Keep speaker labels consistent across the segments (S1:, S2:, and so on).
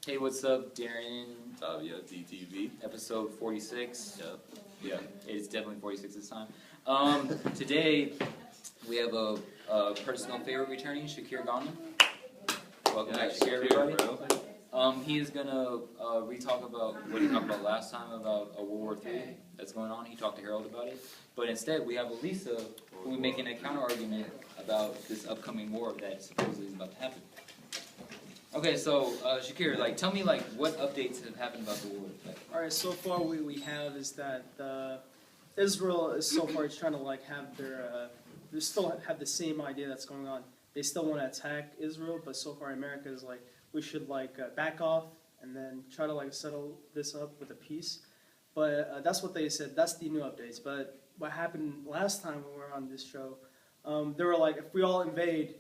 S1: Hey, what's up, Darren?
S2: Yeah, DTV.
S1: Episode 46.
S2: Yeah.
S1: It's definitely 46 this time. Today, we have a personal favorite returning, Shakur Ghanem. Welcome back, Shakur, everybody. He is going to re-talk about what he talked about last time about World War III that's going on. He talked to Harold about it. But instead, we have Elisa, who will be making a counter-argument about this upcoming war that supposedly is about to happen. Okay, so Shakur, tell me what updates have happened about the war.
S3: All right, so far we have is that Israel is so far trying to have their they still have the same idea that's going on. They still want to attack Israel, but so far America is we should back off and then try to settle this up with a peace. But that's what they said. That's the new updates. But what happened last time when we were on this show, they were if we all invade,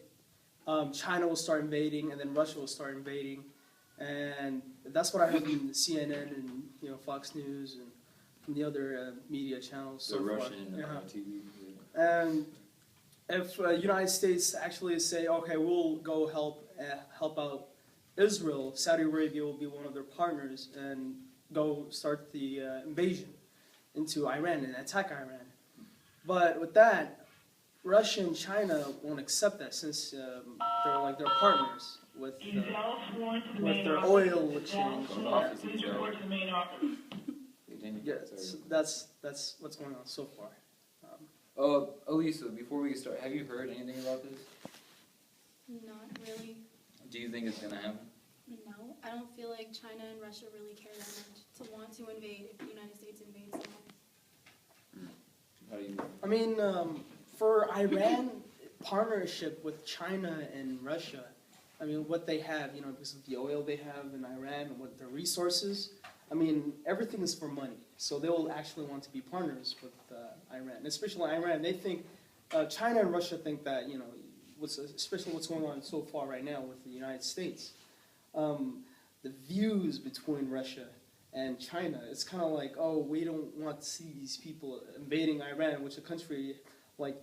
S3: China will start invading, and then Russia will start invading, and that's what I heard from CNN and Fox News and from the other media channels.
S1: So Russian TV.
S3: And if United States actually say, okay, we'll go help out Israel, Saudi Arabia will be one of their partners and go start the invasion into Iran and attack Iran. But with that, Russia and China won't accept that since they're partners with their oil exchange. Yes, that's what's going on so far.
S1: Elisa, before we start, have you heard anything about this?
S4: Not really.
S1: Do you think it's going to happen?
S4: No, I don't feel like China and Russia really care that much to want to invade if the United States invades them.
S1: How do you?
S3: I mean, for Iran partnership with China and Russia, I mean, what they have, because of the oil they have in Iran and what their resources, I mean, everything is for money. So they will actually want to be partners with Iran. Especially Iran, they think, China and Russia think that, especially what's going on so far right now with the United States, the views between Russia and China, it's kind of we don't want to see these people invading Iran, which a country,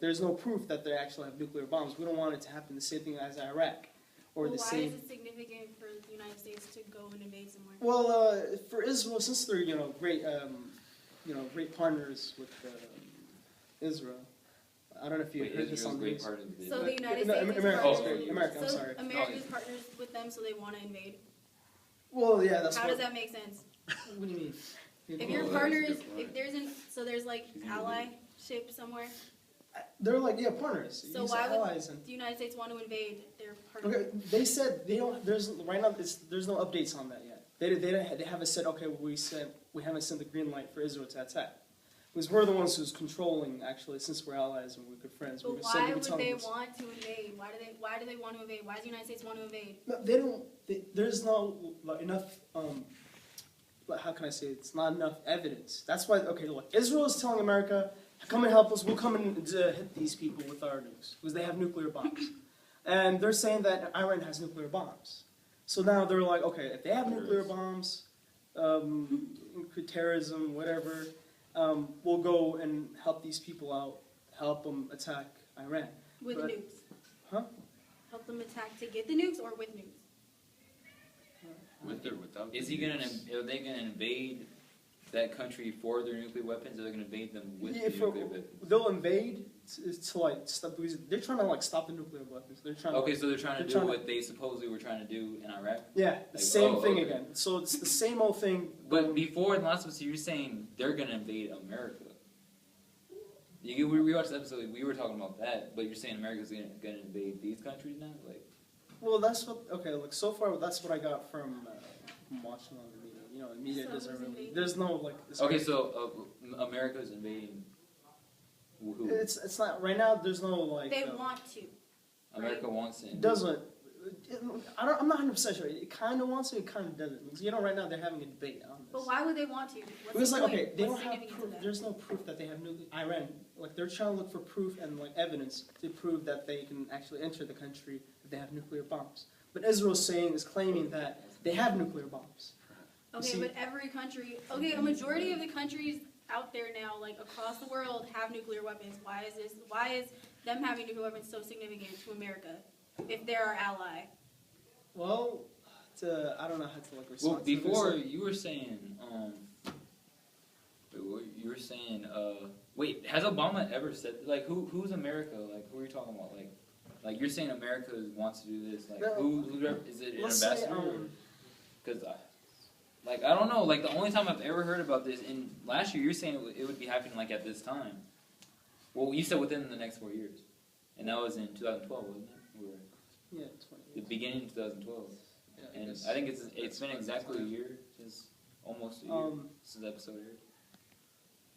S3: there's no proof that they actually have nuclear bombs. We don't want it to happen the same thing as Iraq. Or the
S4: why
S3: same.
S4: Is it significant for the United States to go and invade somewhere?
S3: Well, for Israel, since they're great partners with Israel. I don't know if you heard this on news.
S4: So the United States
S3: America. I'm sorry.
S4: America's partners with them, so they want to invade.
S3: Well, yeah, that's.
S4: How does that make sense?
S3: What do you mean?
S4: If your partners, if there's allyship somewhere.
S3: They're partners.
S4: So why would the United States want to invade their partners?
S3: Okay, they said they don't. There's right now. There's no updates on that yet. They haven't said okay. We haven't sent the green light for Israel to attack. Because we're the ones who's controlling actually. Since we're allies and we're good friends.
S4: But why would they want to invade? Why do they want to invade? Why does the United States want to invade?
S3: No, they don't. There's no enough. How can I say it? It's not enough evidence. That's why. Okay, look. Israel is telling America, come and help us. We'll come and hit these people with our nukes because they have nuclear bombs, and they're saying that Iran has nuclear bombs. So now they're okay, if they have nuclear bombs, terrorism, whatever, we'll go and help these people out, help them attack Iran
S4: with nukes.
S3: Huh?
S4: Help them attack to get the nukes or with nukes.
S2: With or without?
S1: Are they gonna invade that country for their nuclear weapons, or they're going to invade them with the nuclear weapons?
S3: They'll invade to stop. They're trying to stop the nuclear weapons. They're trying.
S1: Okay, so they're trying to do what they supposedly were trying to do in Iraq.
S3: Yeah, the same thing again. So it's the same old thing.
S1: But before in the last episode, you were saying they're going to invade America. We watched the episode. We were talking about that, but you're saying America's going to invade these countries now,
S3: Well, that's what. Okay, so far that's what I got from watching on the media. The media doesn't really. There's no
S1: Okay, so America's invading. Who?
S3: It's not right now. There's no
S4: They want to.
S1: America wants to.
S3: It doesn't. I'm not 100% sure. It kind of wants to. It kind of doesn't. Because right now they're having a debate on this.
S4: But why would they want to?
S3: Because okay, they don't have proof. There's no proof that they have nuclear. Iran. They're trying to look for proof and evidence to prove that they can actually enter the country if they have nuclear bombs. But Israel's claiming that they have nuclear bombs.
S4: Okay, but every country, a majority of the countries out there now, across the world, have nuclear weapons. Why is them having nuclear weapons so significant to America if they're our ally?
S3: Well, I don't know how to like respond.
S1: Well, before you were saying, you were saying, wait, has Obama ever said like who's America? Like who are you talking about? Like you're saying America wants to do this? Like
S3: No,
S1: who is it? An
S3: let's
S1: ambassador? Because like I don't know. Like the only time I've ever heard about this, in last year, you're saying it would be happening like at this time. Well, you said within the next 4 years, and that was in 2012, wasn't it? Or
S3: yeah,
S1: the beginning of 2012.
S3: Yeah,
S1: And I think it's been exactly a year since almost a year since the episode aired.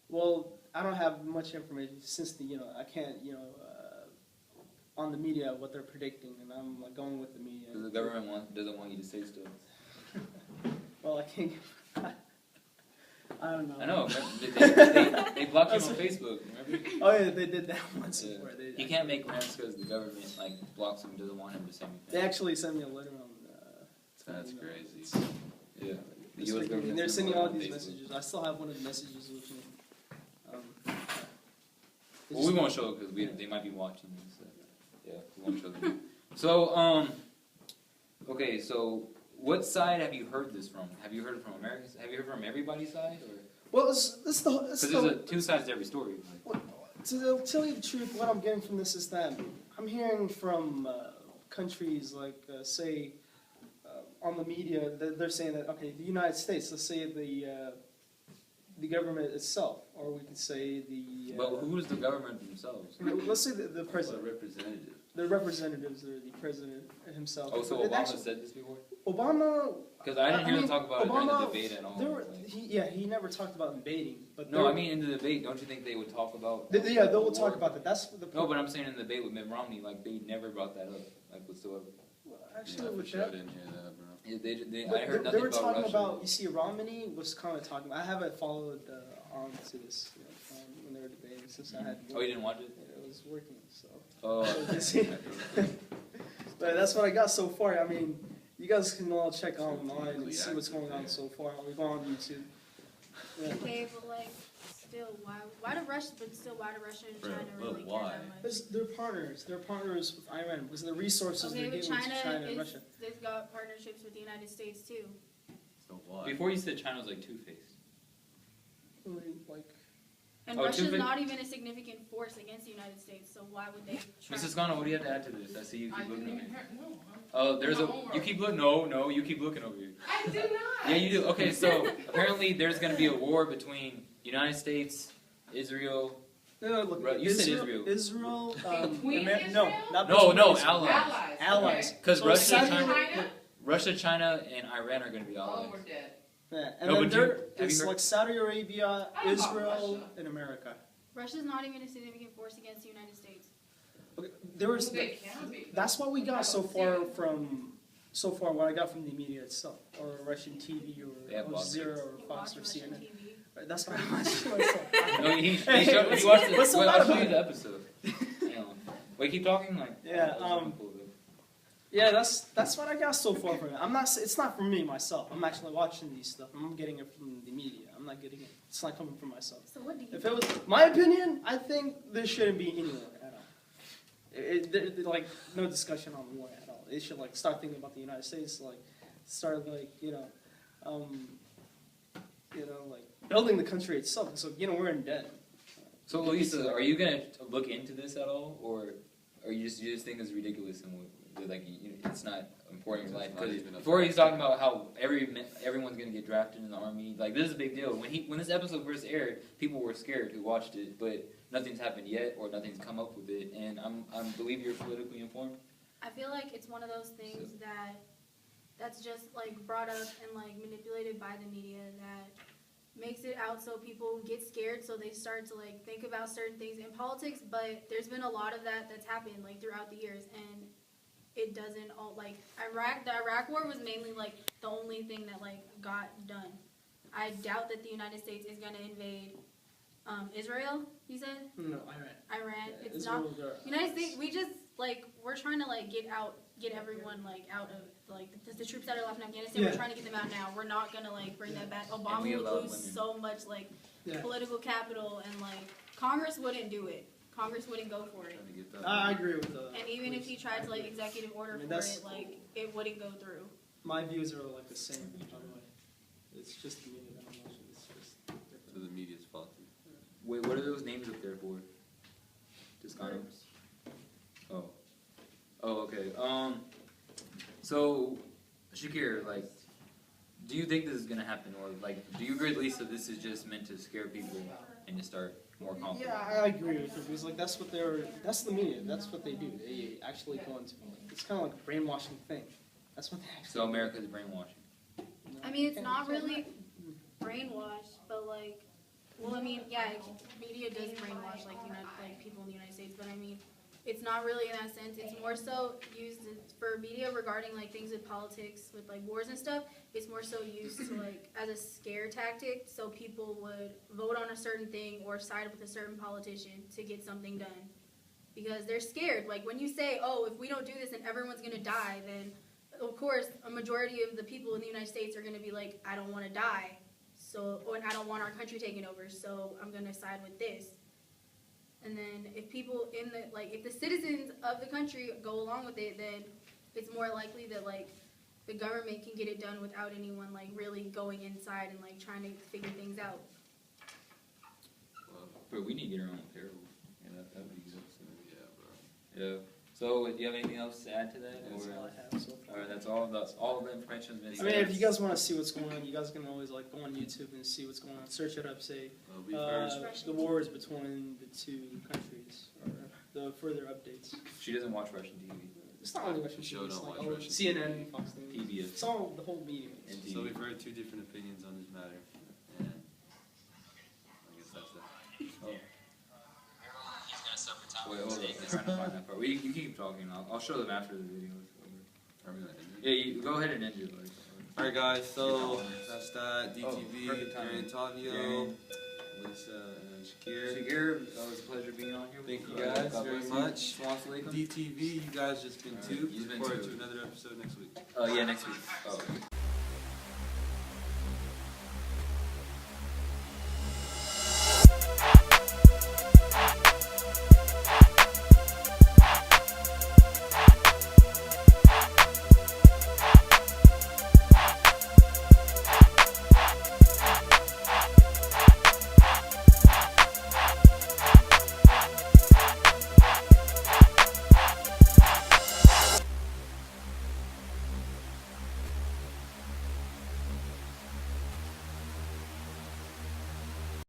S3: Well, I don't have much information since I can't on the media what they're predicting, and I'm like going with the media.
S1: Because the government doesn't want you to say stuff.
S3: Well, I can't. I don't know.
S1: I know. They blocked you on Facebook. Remember?
S3: Oh yeah, they did that once
S1: Yeah.
S3: before.
S1: He can't make rants because the government like blocks him, doesn't want him to say
S3: They
S1: anything.
S3: actually sent me a letter on.
S2: That's crazy.
S1: Yeah. The
S3: This
S1: US
S3: week,
S1: government
S3: and they're
S1: sent
S3: sending
S1: a letter
S3: all
S1: on
S3: these
S1: Facebook.
S3: messages. I still have one of the messages with me.
S1: Well, we won't show it because they might be watching this. So, yeah, we won't show them. So, okay, so what side have you heard this from? Have you heard it from Americans? Have you heard from everybody's side?
S3: Well, it's
S1: Because there's two sides to every story. Like,
S3: to tell you the truth, what I'm getting from this is that I'm hearing from countries like, say, on the media, they're saying that, okay, the United States, let's say the government itself, or we could say the...
S1: but who's the government themselves?
S3: Let's say the
S2: What's a
S3: president.
S2: representative?
S3: The representatives or the president himself.
S1: Oh, so
S3: But it
S1: Obama
S3: actually-
S1: said this before?
S3: Obama...
S1: Because I didn't hear
S3: mean,
S1: them talk about it during the
S3: Obama,
S1: debate at all.
S3: there were,
S1: Like-
S3: he never talked about invading. But
S1: no, I mean in the debate, don't you think they would talk about...
S3: Yeah, they will talk about that. That's the
S1: No, but I'm saying in the debate with Mitt Romney, like they never brought that up, like whatsoever.
S3: Actually,
S2: Yeah, for
S3: with
S2: sure, I
S3: that...
S2: didn't hear that, bro.
S1: Yeah,
S3: But
S1: I heard
S3: they
S1: nothing
S3: were
S1: about
S3: talking
S1: Russia.
S3: about, you see, Romney was kind of talking. I haven't followed on to this when they were debating since I had.
S1: Oh, you didn't watch it?
S3: It was working, so.
S1: Oh,
S3: But that's what I got so far. I mean, you guys can all check online and see what's going on so far. We go on YouTube. Yeah.
S4: Okay, but like, still, why do Russia and
S2: Bro,
S4: China
S2: but
S4: really care
S2: why?
S4: that much?
S3: Because they're partners. They're partners with Iran because the resources
S4: Okay,
S3: they're
S4: but
S3: giving to China and
S4: is,
S3: Russia.
S4: they've got partnerships with the United States too.
S2: So why?
S1: before you said China was like two-faced.
S3: Like,
S4: And
S1: Oh,
S4: Russia's
S1: two-faced?
S4: not even a significant force against the United States, so why would they try?
S1: Mrs. Ghana, what do you have to add to this? I see you
S5: I
S1: keep
S5: didn't
S1: looking
S5: even
S1: at me.
S5: hear, no.
S1: Oh, there's
S5: No
S1: a.
S5: homework.
S1: You keep looking. No, you keep looking over here.
S5: I do not.
S1: Yeah, you do. Okay, so apparently there's going to be a war between United States, Israel.
S3: no, look,
S1: Right, you said Israel.
S3: Israel,
S5: Between
S3: no,
S5: Israel?
S3: not
S1: No,
S3: between
S1: no,
S3: Israel.
S1: allies.
S3: Allies.
S1: Because
S3: So
S1: Russia,
S3: Saudi
S1: China,
S5: China?
S1: Russia, China, and Iran are going to be
S5: Oh,
S1: allies.
S5: we're dead.
S3: Yeah, and
S1: No,
S3: then
S1: but
S3: there,
S1: have you
S3: it's
S1: heard-
S3: like Saudi Arabia,
S5: I don't know about
S3: Israel,
S5: Russia.
S3: and America.
S4: Russia's not even a significant force against the United States.
S3: Okay, there was.
S5: Well, they can be.
S3: That's what we
S5: I
S3: got
S5: don't
S3: so
S5: see
S3: far
S5: it.
S3: from. So far, what I got from the media itself, or Russian TV,
S1: They have
S3: or
S1: lots
S3: Zero,
S1: of-
S3: or
S4: You
S3: Fox,
S4: watch
S3: or
S4: Russian
S3: CNN.
S4: TV.
S3: Right, that's what I watched myself.
S1: No, he
S3: Hey,
S1: showed,
S3: what's-
S1: he watched it.
S3: what's so
S1: Wait,
S3: bad
S1: I'll show
S3: about
S1: you
S3: it?
S1: the episode. Hang on. Wait, keep talking. Like,
S3: Yeah,
S1: I'll pull it up.
S3: Yeah, that's what I got so far from it. I'm not. It's not from me myself. I'm actually watching these stuff. I'm getting it from the media. I'm not getting it. It's not coming from myself.
S4: So what do you
S3: If it was my opinion, I think there shouldn't be any war at all. Like no discussion on war at all. They should like start thinking about the United States. Like start like like building the country itself. So we're in debt.
S1: So, Lisa, are you going to look into this at all? Or are you just think it's ridiculous and like it's not important in life?
S2: It's not
S1: Because
S2: even a
S1: before he's talking
S2: factor.
S1: about how everyone's going to get drafted in the army. Like, this is a big deal. When this episode first aired, people were scared who watched it, but nothing's happened yet or nothing's come up with it. And I believe you're politically informed.
S4: I feel like it's one of those things that's just like brought up and like manipulated by the media that makes it out so people get scared, so they start to like think about certain things in politics. But there's been a lot of that's happened like throughout the years, and it doesn't all like the Iraq war was mainly like the only thing that like got done. I doubt that the United States is gonna invade Israel. You said
S3: No,
S4: Iran.
S3: Yeah,
S4: It's not.
S3: Israel,
S4: United States, we just like we're trying to like get everyone like out of like the troops that are left in Afghanistan.
S3: Yeah.
S4: We're trying to get them out now. We're not gonna like bring them back.
S1: And
S4: Obama
S1: we
S4: would
S1: allow
S4: lose
S1: women.
S4: so much like
S3: Yeah.
S4: political capital, and like Congress wouldn't do it. Congress wouldn't go for it.
S1: Trying to get that.
S3: I agree with the.
S4: And even if he tried to like executive order
S3: I mean,
S4: for
S3: that's-
S4: it, like it wouldn't go through.
S3: My views are like the same, by the way. It's just the media that I'm watching. It's just
S2: So
S3: different.
S2: the media's faulty.
S1: Wait, what are those names up there for? Just kind of. Oh. Oh, okay. So, Shakir, like, do you think this is gonna happen, or like, do you agree at least that this is just meant to scare people and to start more conflict?
S3: Yeah, I agree with you because like that's the media. That's what they do. They actually go into it's kind of like a brainwashing thing. That's what they actually.
S1: So America's brainwashing.
S4: I mean, it's not really brainwash, but like, well, I mean, yeah, media does brainwash like people in the United States, but I mean, it's not really in that sense. It's more so used for media regarding like things with politics, with like wars and stuff. It's more so used to like as a scare tactic, so people would vote on a certain thing or side with a certain politician to get something done, because they're scared. Like when you say, "Oh, if we don't do this, then everyone's gonna die," then of course a majority of the people in the United States are gonna be like, "I don't want to die, so or I don't want our country taken over, so I'm gonna side with this." And then if people in the if the citizens of the country go along with it, then it's more likely that like the government can get it done without anyone like really going inside and like trying to figure things out.
S2: Well,
S1: But we need to get our own apparel. Yeah, that would be good.
S2: yeah, bro.
S1: Yeah. So, do you have anything else to add to that?
S3: That's
S1: Or,
S3: all I have so far.
S1: all right, that's all. That's all the information has been
S3: I
S1: said.
S3: mean, if you guys want to see what's going on, you guys can always like go on YouTube and see what's going on. Search it up, say
S2: Well, we first.
S3: the wars between the two countries, or the further updates.
S1: She doesn't watch Russian TV.
S3: It's not only Russian
S2: Show
S3: TV, it's
S2: don't
S3: like
S2: watch
S3: all
S2: Russian
S3: CNN,
S2: TV.
S3: Fox News.
S1: PBS.
S3: It's all the whole media.
S1: And
S2: So
S1: TV.
S2: we've heard two different opinions on this matter, and I guess that's that.
S1: Oh. Wait, hold up. I'm trying to find that part. You keep talking. I'll show them after the video is over.
S2: Are we gonna end it?
S1: Yeah, you go ahead and end it. Like,
S2: Alright guys, so that's that. DTV,
S1: perfect timing.
S2: Aaron Tavio,
S1: Aaron.
S2: Lisa, and Shakir.
S1: Shakir, it was a pleasure being on here.
S2: Thank you guys
S1: God
S2: very
S1: bless you.
S2: much.
S1: Assalamu alaikum.
S2: DTV, you guys just been
S1: Alright,
S2: two.
S1: you've been
S2: Look forward
S1: two.
S2: to another episode next week.
S1: Yeah, next week. Oh.